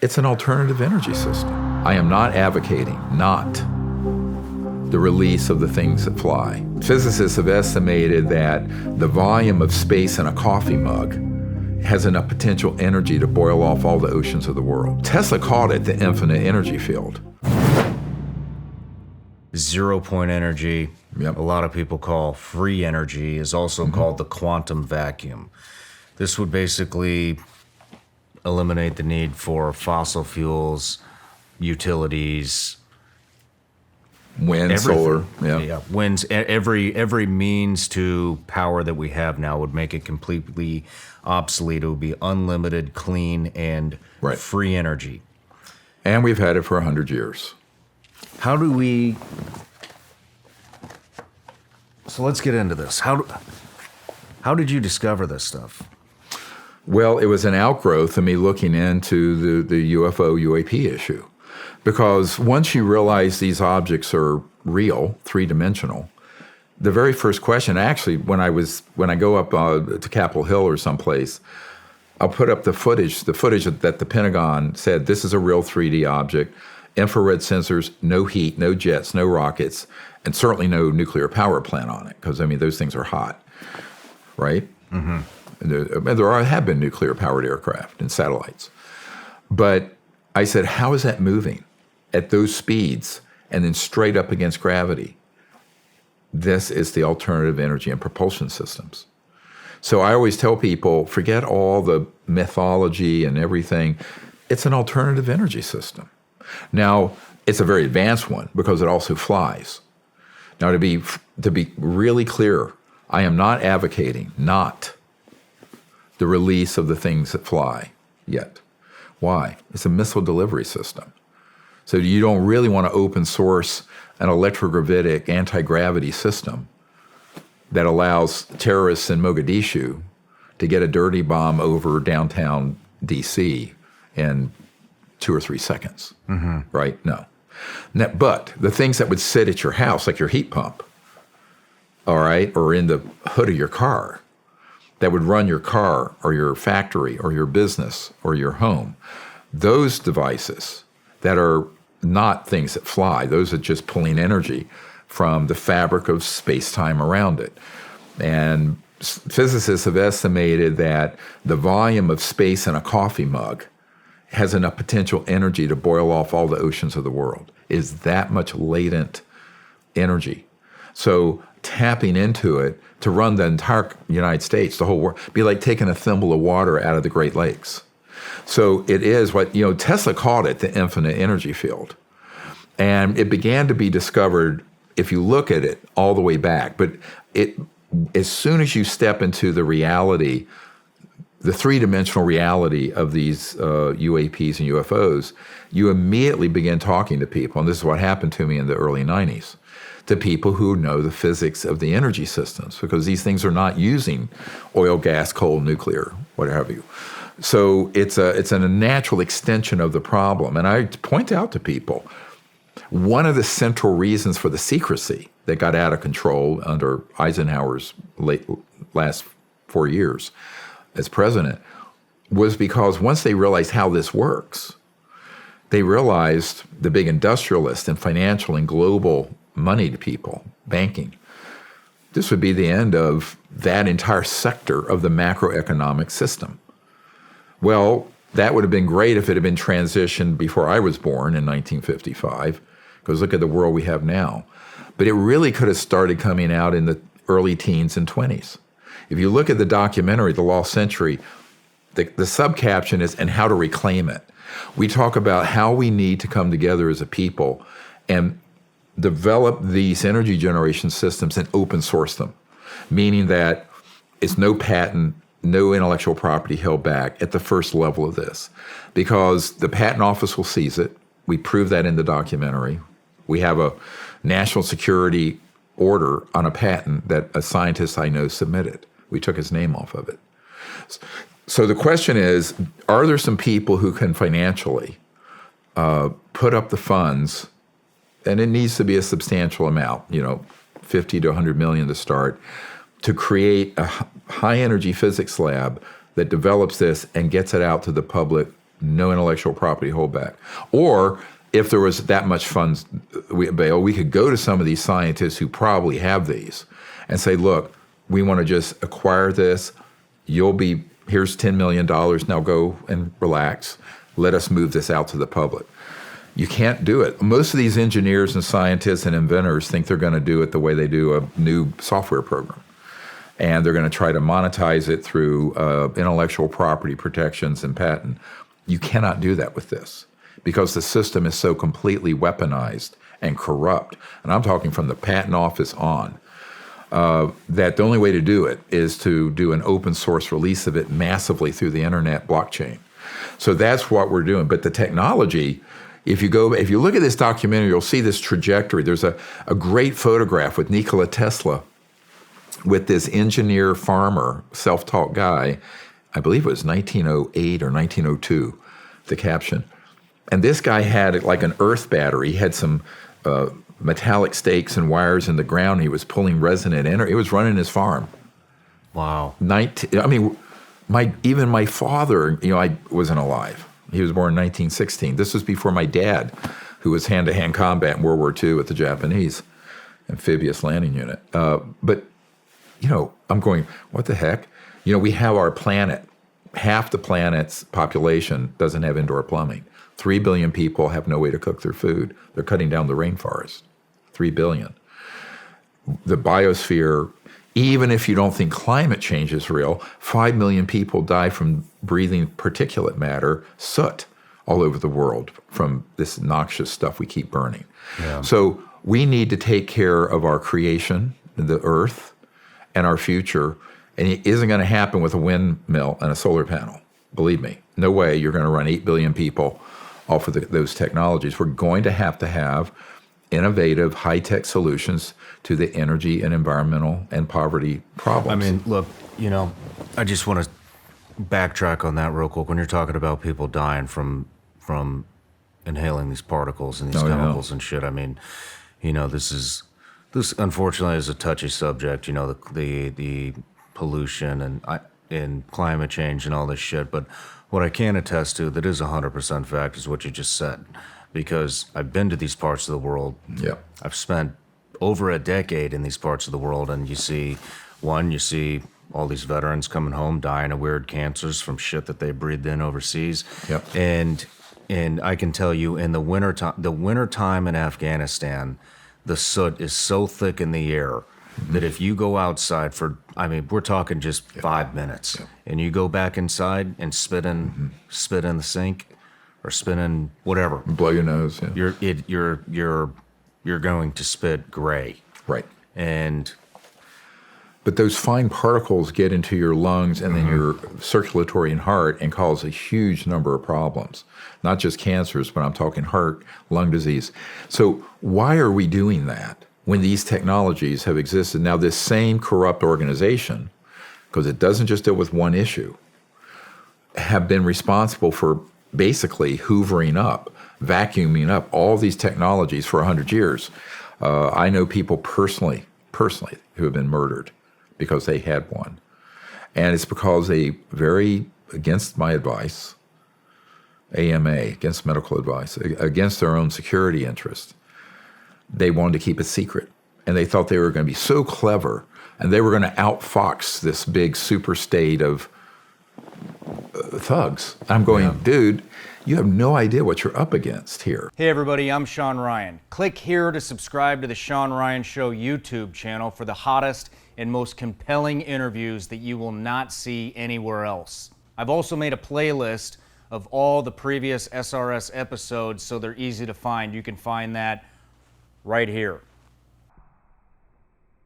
It's an alternative energy system. I am not advocating the release of the things that fly. Physicists have estimated that the volume of space in a coffee mug has enough potential energy to boil off all the oceans of the world. Tesla called it the infinite energy field. 0-point energy, Yep. a lot of people call free energy, is also called the quantum vacuum. This would basically eliminate the need for fossil fuels, utilities, Wind, everything. solar, winds. Every means to power that we have now would make it completely obsolete. It would be unlimited, clean, and Right. free energy. And we've had it for 100 years. How do we... So let's get into this. How did you discover this stuff? Well, it was an outgrowth of me looking into the UFO UAP issue. Because once you realize these objects are real, three-dimensional, the very first question, actually, when I go up to Capitol Hill or someplace, I'll put up the footage that the Pentagon said, this is a real 3D object, infrared sensors, no heat, no jets, no rockets, and certainly no nuclear power plant on it, because, I mean, those things are hot, right? Mm-hmm. There have been nuclear-powered aircraft and satellites. But I said, how is that moving at those speeds and then straight up against gravity? This is the alternative energy and propulsion systems. So I always tell people, forget all the mythology and everything. It's an alternative energy system. Now, it's a very advanced one because it also flies. Now, to be really clear, I am not advocating the release of the things that fly yet. Why? It's a missile delivery system. So you don't really want to open source an electrogravitic anti-gravity system that allows terrorists in Mogadishu to get a dirty bomb over downtown DC in 2 or 3 seconds, right? No. But the things that would sit at your house, like your heat pump, all right, or in the hood of your car, that would run your car or your factory or your business or your home, those devices that are not things that fly, those are just pulling energy from the fabric of space-time around it. And physicists have estimated that the volume of space in a coffee mug has enough potential energy to boil off all the oceans of the world. Is that much latent energy. So tapping into it to run the entire United States, the whole world, be like taking a thimble of water out of the Great Lakes. So it is what, Tesla called it the infinite energy field. And it began to be discovered, if you look at it, all the way back. But as soon as you step into the reality, the three-dimensional reality of these UAPs and UFOs, you immediately begin talking to people. And this is what happened to me in the early 90s. To people who know the physics of the energy systems, because these things are not using oil, gas, coal, nuclear, what have you. So it's a natural extension of the problem. And I point out to people, one of the central reasons for the secrecy that got out of control under Eisenhower's last 4 years as president was because once they realized how this works, they realized, the big industrialists and financial and global moneyed people, banking, this would be the end of that entire sector of the macroeconomic system. Well, that would have been great if it had been transitioned before I was born in 1955, because look at the world we have now. But it really could have started coming out in the early teens and 20s. If you look at the documentary, The Lost Century, the subcaption is, and how to reclaim it. We talk about how we need to come together as a people and develop these energy generation systems and open source them, meaning that it's no patent, no intellectual property held back at the first level of this, because the patent office will seize it. We prove that in the documentary. We have a national security order on a patent that a scientist I know submitted. We took his name off of it. So the question is, are there some people who can financially put up the funds, and it needs to be a substantial amount, 50 to 100 million to start, to create a high energy physics lab that develops this and gets it out to the public No intellectual property holdback. Or if there was that much funds bail, we could go to some of these scientists who probably have these and say, look, we want to just acquire this. Here's $10 million. Now go and relax. Let us move this out to the public. You can't do it. Most of these engineers and scientists and inventors think they're going to do it the way they do a new software program. And they're going to try to monetize it through intellectual property protections and patent. You cannot do that with this because the system is so completely weaponized and corrupt. And I'm talking from the patent office on. That the only way to do it is to do an open source release of it massively through the internet blockchain. So that's what we're doing. But the technology, if you look at this documentary, you'll see this trajectory. There's a great photograph with Nikola Tesla with this engineer farmer, self-taught guy. I believe it was 1908 or 1902, the caption. And this guy had like an earth battery. He had some metallic stakes and wires in the ground. He was pulling resonant energy. He was running his farm. Wow. Even my father, I wasn't alive. He was born in 1916. This was before my dad, who was hand-to-hand combat in World War II with the Japanese amphibious landing unit. But I'm going, what the heck? We have our planet. Half the planet's population doesn't have indoor plumbing. 3 billion people have no way to cook their food. They're cutting down the rainforest. 3 billion. The biosphere, even if you don't think climate change is real, 5 million people die from breathing particulate matter, soot, all over the world from this noxious stuff we keep burning. Yeah. So we need to take care of our creation, the earth, and our future. And it isn't going to happen with a windmill and a solar panel. Believe me, no way you're going to run 8 billion people off of those technologies. We're going to have innovative, high-tech solutions to the energy and environmental and poverty problems. Look, I just want to backtrack on that real quick. When you're talking about people dying from inhaling these particles and these chemicals and shit, this unfortunately is a touchy subject. The pollution and climate change and all this shit. But what I can attest to that is 100% fact is what you just said, because I've been to these parts of the world. Yeah, I've spent over a decade in these parts of the world, and you see all these veterans coming home dying of weird cancers from shit that they breathed in overseas. Yep. And I can tell you, in the wintertime in Afghanistan, the soot is so thick in the air that if you go outside we're talking just 5 minutes, and you go back inside and spit in the sink or spit in whatever, blow your nose, you're going to spit gray. Right. But those fine particles get into your lungs and then your circulatory and heart and cause a huge number of problems. Not just cancers, but I'm talking heart, lung disease. So why are we doing that when these technologies have existed? Now, this same corrupt organization, because it doesn't just deal with one issue, have been responsible for basically hoovering up, vacuuming up all these technologies for 100 years. I know people personally who have been murdered because they had one. And it's because they, very against my advice, AMA, against medical advice, against their own security interest, they wanted to keep it secret. And they thought they were going to be so clever, and they were going to outfox this big super state of thugs. I'm going, dude, you have no idea what you're up against here. Hey everybody, I'm Shawn Ryan. Click here to subscribe to the Shawn Ryan Show YouTube channel for the hottest and most compelling interviews that you will not see anywhere else. I've also made a playlist of all the previous SRS episodes so they're easy to find. You can find that right here.